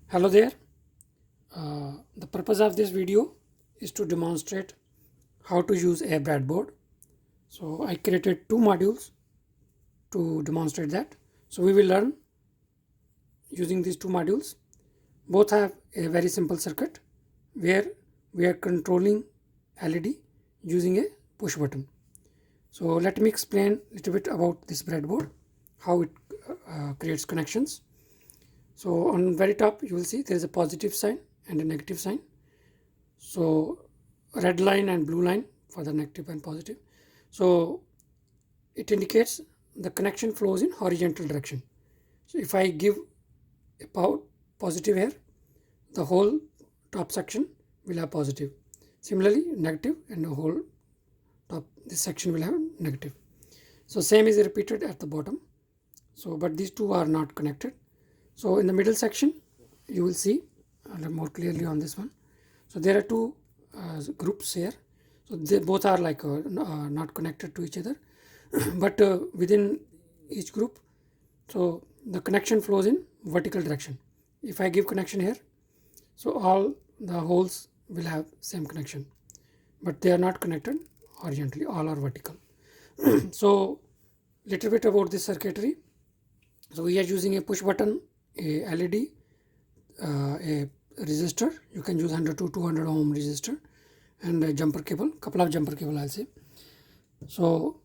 Hello there. The purpose of this video is to demonstrate how to use a breadboard. So I created two modules to demonstrate that. So we will learn using these two modules. Both have a very simple circuit where we are controlling LED using a push button. So let me explain a little bit about this breadboard, how it creates connections. So on very top you will see there is a positive sign and a negative sign. So red line and blue line for the negative and positive. So it indicates the connection flows in horizontal direction. So if I give a positive here, the whole top section will have positive. Similarly, negative and the whole top this section will have negative. So same is repeated at the bottom. So but these two are not connected. So in the middle section you will see more clearly on this one. So there are two groups here. So they both are like not connected to each other, but within each group, so the connection flows in vertical direction. If I give connection here, so all the holes will have same connection, but they are not connected horizontally. All are vertical. So little bit about this circuitry. So we are using a push button, a LED, a resistor. You can use 100 to 200 ohm resistor, and a jumper cable, couple of jumper cable I'll say. So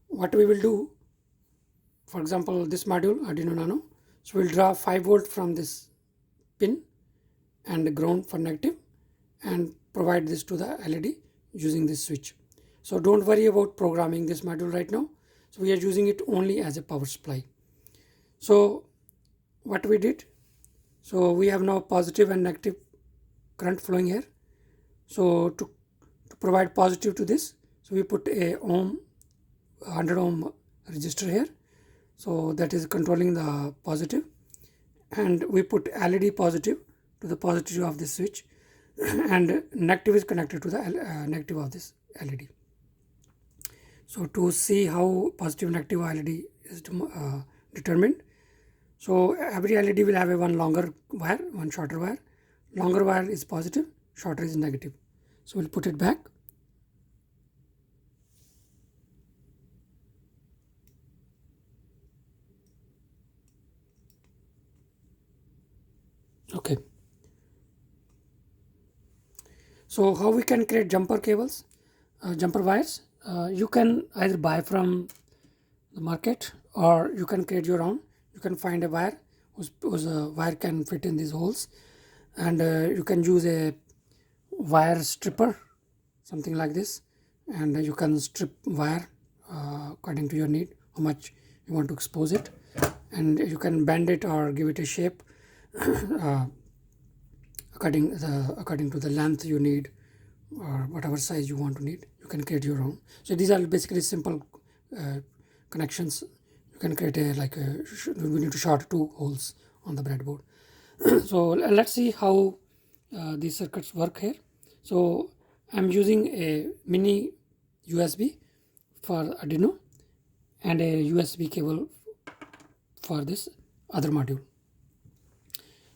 what we will do, for example, this module Arduino Nano, so we'll draw 5 volt from this pin and ground for negative and provide this to the LED using this switch. So don't worry about programming this module right now. So we are using it only as a power supply. So what we did, so we have now positive and negative current flowing here. So to provide positive to this, so we put a 100 ohm resistor here. So that is controlling the positive, and we put LED positive to the positive of this switch, and negative is connected to the negative of this LED. So to see how positive and negative LED is determined, so every LED will have a one longer wire, one shorter wire. Longer wire is positive, shorter is negative. So we'll put it back. Okay. So how we can create jumper cables, jumper wires? You can either buy from the market or you can create your own. You can find a wire whose wire can fit in these holes, and you can use a wire stripper, something like this, and you can strip wire according to your need, how much you want to expose it, and you can bend it or give it a shape according to the length you need or whatever size you want to need. You can create your own. So these are basically simple connections. You can create we need to short two holes on the breadboard. So let's see how these circuits work here. So I'm using a mini USB for Arduino and a USB cable for this other module.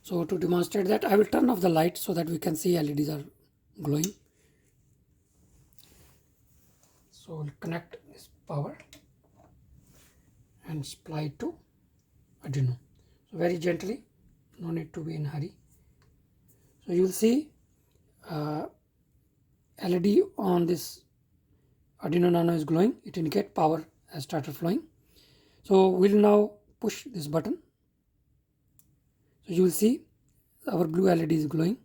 So to demonstrate that, I will turn off the light so that we can see LEDs are glowing. So we'll connect this power and supply it to Arduino. So very gently, no need to be in a hurry. So you will see LED on this Arduino Nano is glowing. It indicates power has started flowing. So we'll now push this button. So you will see our blue LED is glowing.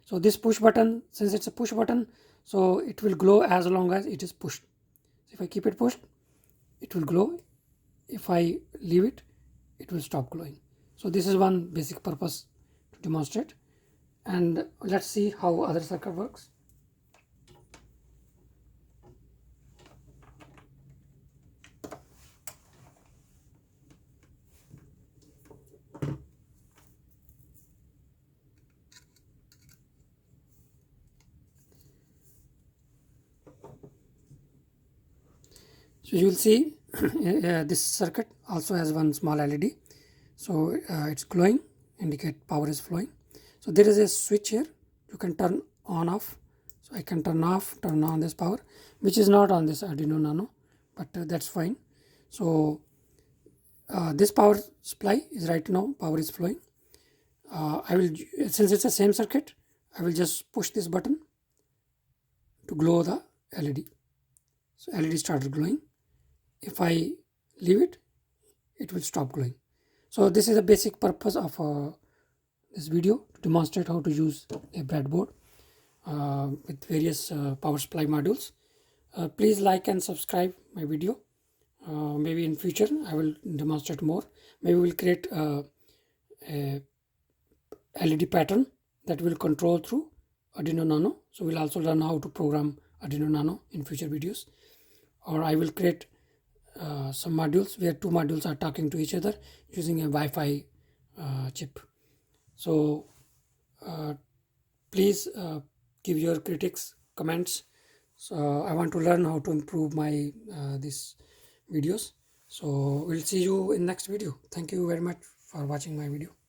So this push button, since it's a push button, so it will glow as long as it is pushed. So if I keep it pushed, it will glow. If I leave it, it will stop glowing. So this is one basic purpose to demonstrate. And let's see how other circuit works. So you will see this circuit also has one small LED. So it's glowing indicate power is flowing. So there is a switch here, you can turn on off. So I can turn off, turn on this power, which is not on this Arduino Nano, but that's fine. So this power supply is right now, power is flowing. I will, since it's the same circuit, I will just push this button to glow the LED. So LED started glowing. If I leave it, it will stop glowing. So this is the basic purpose of this video, to demonstrate how to use a breadboard with various power supply modules. Please like and subscribe my video. Maybe in future I will demonstrate more. Maybe we'll create a LED pattern that will control through Arduino Nano. So we'll also learn how to program Arduino Nano in future videos. Or I will create some modules where two modules are talking to each other using a Wi-Fi chip. So please give your critics, comments. So I want to learn how to improve my these videos. So we'll see you in next video. Thank you very much for watching my video.